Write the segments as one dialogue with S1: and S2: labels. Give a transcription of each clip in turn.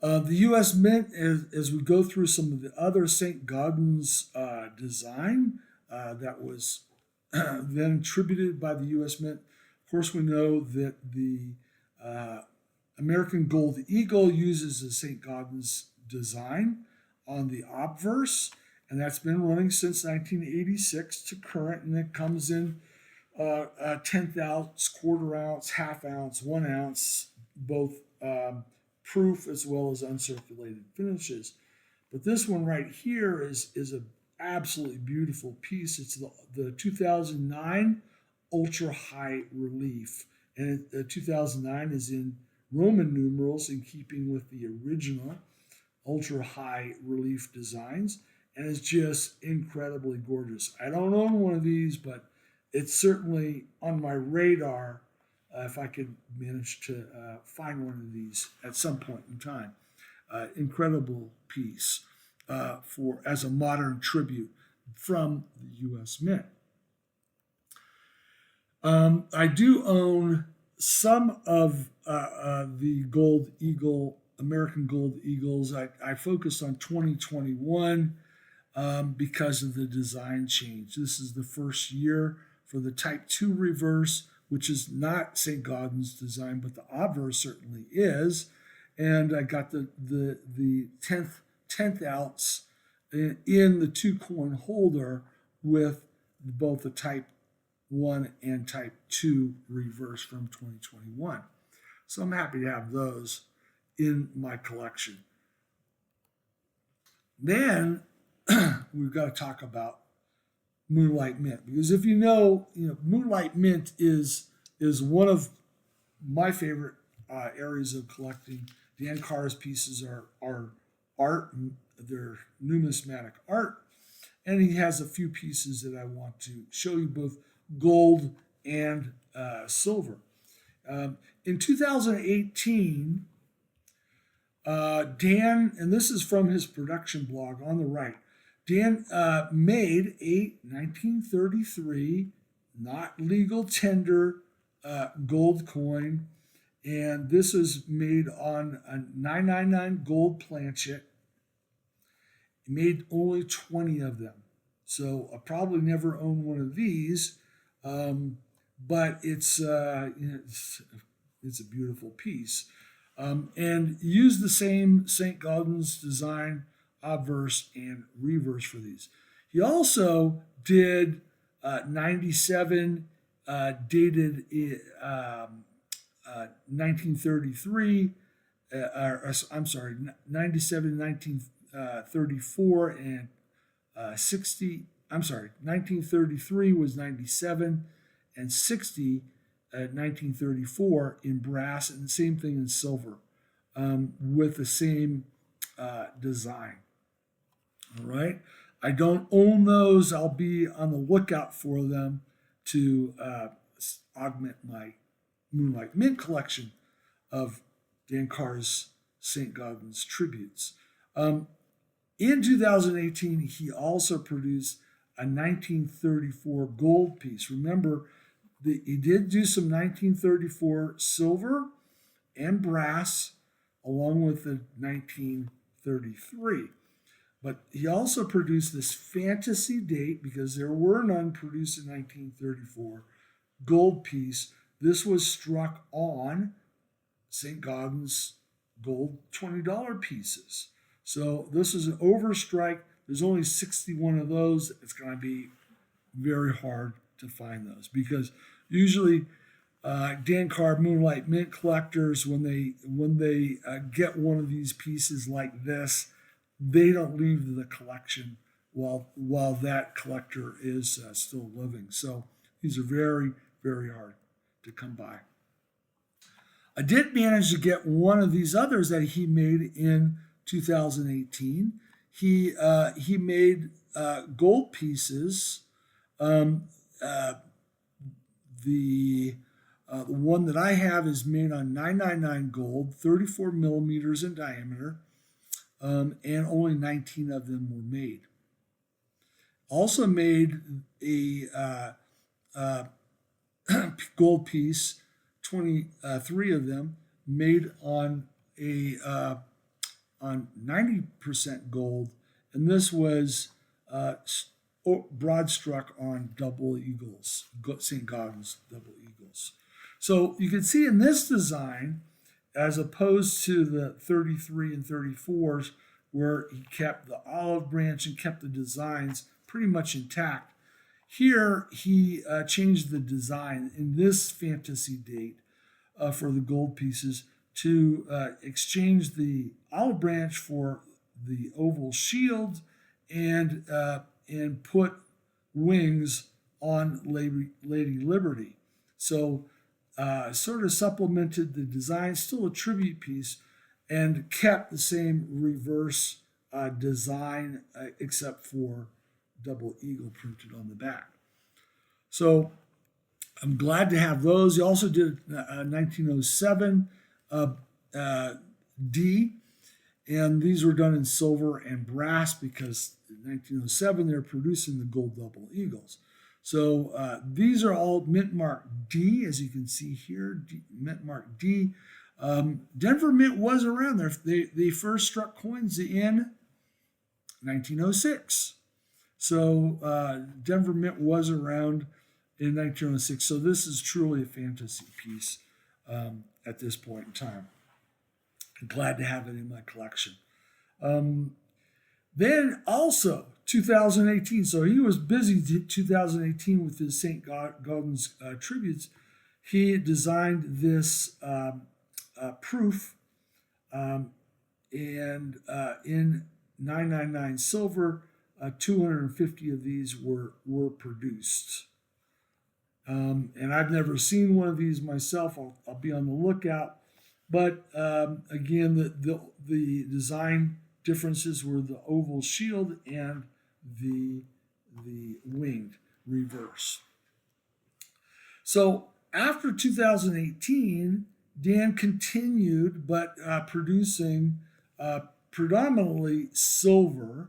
S1: The U.S. Mint, as we go through some of the other St. Gaudens design that was then attributed by the U.S. Mint, of course, we know that the uh, American Gold Eagle uses the St. Gaudens design on the obverse, and that's been running since 1986 to current, and it comes in tenth ounce, quarter ounce, half ounce, 1 ounce, both proof as well as uncirculated finishes. But this one right here is a absolutely beautiful piece. It's the 2009 ultra high relief, and 2009 is in Roman numerals in keeping with the original ultra high relief designs, and it's just incredibly gorgeous. I don't own one of these, but it's certainly on my radar if I could manage to find one of these at some point in time. Incredible piece for as a modern tribute from the U.S. Mint. I do own some of the Gold Eagle, American Gold Eagles. I focused on 2021 because of the design change. This is the first year for the Type 2 reverse, which is not St. Gaudens design, but the obverse certainly is. And I got the 10th ounce in the 2 coin holder with both the Type 1 and Type 2 reverse from 2021. So I'm happy to have those in my collection. Then we've got to talk about Moonlight Mint, because if you know Moonlight Mint is one of my favorite areas of collecting. Dan Carr's pieces are art, they're numismatic art, and he has a few pieces that I want to show you, both gold and silver. In 2018, Dan, and this is from his production blog on the right, Dan made a 1933 not legal tender gold coin, and this is made on a 999 gold planchet. He made only 20 of them, so I probably never own one of these, but it's a beautiful piece, and used the same St. Gaudens design, obverse and reverse for these. He also did 97 dated 1933, I'm sorry, 97, 1934, and 60. I'm sorry, 1933 was 97, and 60 1934 in brass, and the same thing in silver, with the same design. All right. I don't own those. I'll be on the lookout for them to augment my Moonlight Mint collection of Dan Carr's St. Gaudens tributes. In 2018, he also produced a 1934 gold piece. Remember, he did do some 1934 silver and brass along with the 1933. But he also produced this fantasy date, because there were none produced in 1934, gold piece. This was struck on St. Gaudens gold $20 pieces. So this is an overstrike. There's only 61 of those. It's going to be very hard to find those, because usually Dan Carr Moonlight Mint collectors, when they get one of these pieces like this, they don't leave the collection while that collector is still living. So these are very, very hard to come by. I did manage to get one of these others that he made in 2018. He made gold pieces. The one that I have is made on 999 gold, 34 millimeters in diameter, and only 19 of them were made. Also made a gold piece, 23 of them, made on a on 90% gold, and this was broad struck on double eagles, St. Gaudens double eagles. So you can see in this design, as opposed to the 33 and 34s, where he kept the olive branch and kept the designs pretty much intact. Here, he changed the design in this fantasy date for the gold pieces to exchange the olive branch for the oval shield and put wings on Lady Liberty. So sort of supplemented the design, still a tribute piece, and kept the same reverse design except for double eagle printed on the back. So I'm glad to have those. He also did 1907 D, and these were done in silver and brass because in 1907 they're producing the gold double eagles. So these are all mint mark D, as you can see here, mint mark D. Denver Mint was around there. They first struck coins in 1906. So Denver Mint was around in 1906. So this is truly a fantasy piece at this point in time. I'm glad to have it in my collection. Then also 2018. So he was busy 2018 with his St. Gaudens tributes. He designed this proof, and in 999 silver, 250 of these were produced. And I've never seen one of these myself. I'll be on the lookout. But again, the design differences were the oval shield and the winged reverse. So after 2018, Dan continued, but producing predominantly silver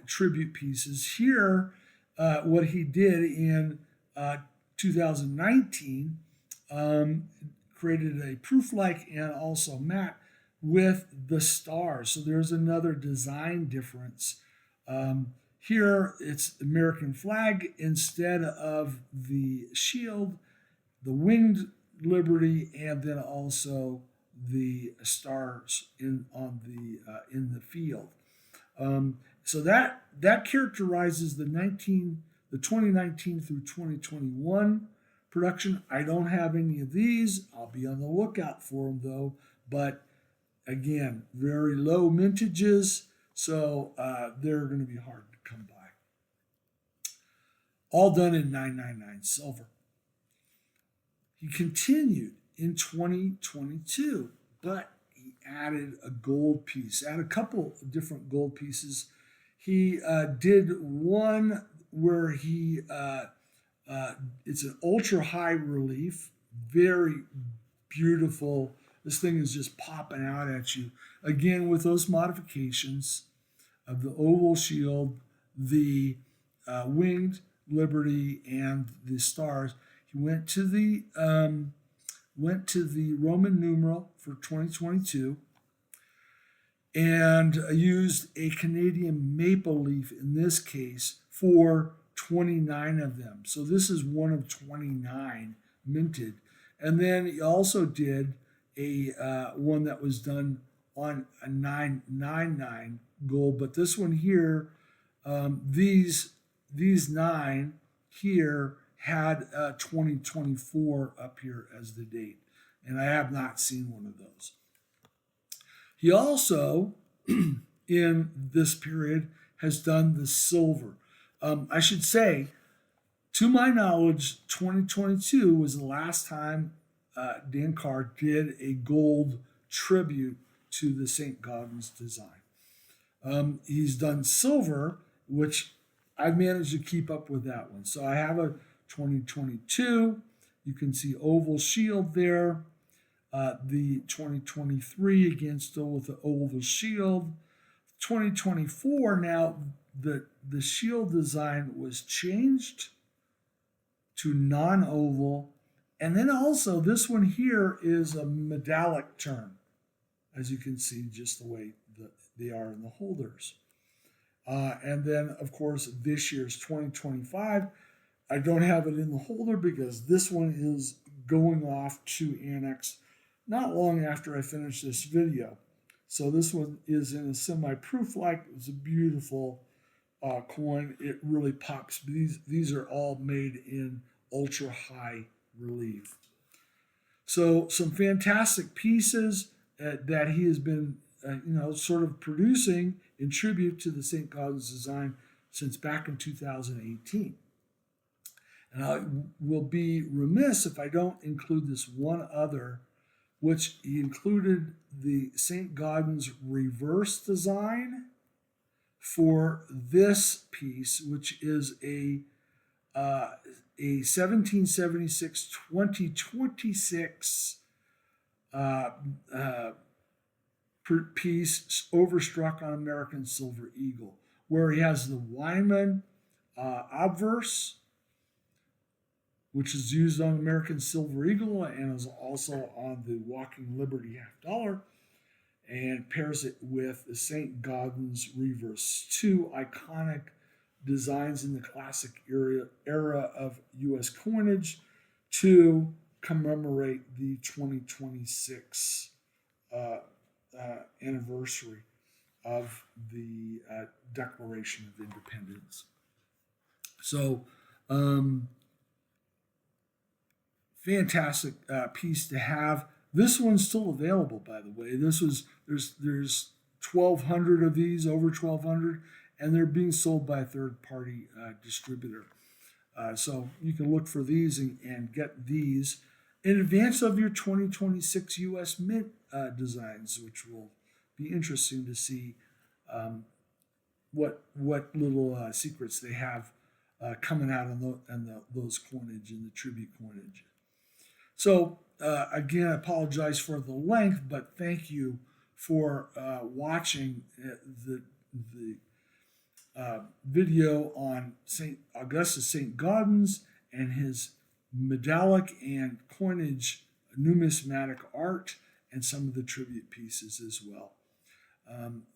S1: tribute pieces. Here, what he did in 2019, created a proof-like and also matte with the stars. So there's another design difference. Here, it's American flag instead of the shield, the winged liberty, and then also the stars in the field. So that characterizes the 2019 through 2021 production. I don't have any of these. I'll be on the lookout for them though. But again, very low mintages, so they're going to be hard to come by. All done in 999 silver. He continued in 2022, but he added a gold piece, added a couple of different gold pieces. He did one where he, it's an ultra high relief, very beautiful. This thing is just popping out at you. Again, with those modifications of the oval shield, the winged liberty, and the stars. He went to the Roman numeral for 2022 and used a Canadian maple leaf in this case for 29 of them. So this is one of 29 minted. And then he also did a one that was done on a 999 gold, but this one here, these 9 here had 2024 up here as the date, and I have not seen one of those. He also, in this period, has done the silver. I should say, to my knowledge, 2022 was the last time Dan Carr did a gold tribute to the St. Gaudens design. He's done silver, which I've managed to keep up with that one. So I have a 2022. You can see oval shield there. The 2023, again, still with the oval shield. 2024, now the shield design was changed to non-oval. And then also this one here is a medallic turn. as you can see, just the way that they are in the holders. And then, of course, this year's 2025, I don't have it in the holder because this one is going off to Annex not long after I finish this video. So this one is in a semi-proof like. It's a beautiful coin. It really pops. These are all made in ultra high relief. So some fantastic pieces that he has been, sort of producing in tribute to the St. Gaudens design since back in 2018. And I will be remiss if I don't include this one other, which he included the St. Gaudens reverse design for this piece, which is a 1776-2026 piece overstruck on American Silver Eagle, where he has the Wyman obverse, which is used on American Silver Eagle and is also on the Walking Liberty half dollar, and pairs it with the St. Gaudens reverse, two iconic designs in the classic era of U.S. coinage to commemorate the 2026 anniversary of the Declaration of Independence. So, fantastic piece to have. This one's still available, by the way. There's 1,200 of these, over 1,200, and they're being sold by a third-party distributor. So you can look for these and get these in advance of your 2026 U.S. Mint designs, which will be interesting to see what little secrets they have coming out on those coinage and the tribute coinage. So again, I apologize for the length, but thank you for watching the video on Augustus St. Gaudens and his medallic and coinage numismatic art and some of the tribute pieces as well.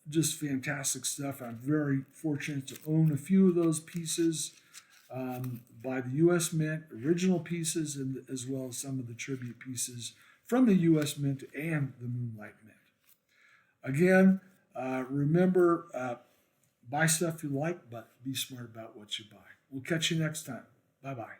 S1: Just fantastic stuff. I'm very fortunate to own a few of those pieces by the U.S. Mint, original pieces, and as well as some of the tribute pieces from the U.S. Mint and the Moonlight Mint. Again, remember, buy stuff you like, but be smart about what you buy. We'll catch you next time. Bye-bye.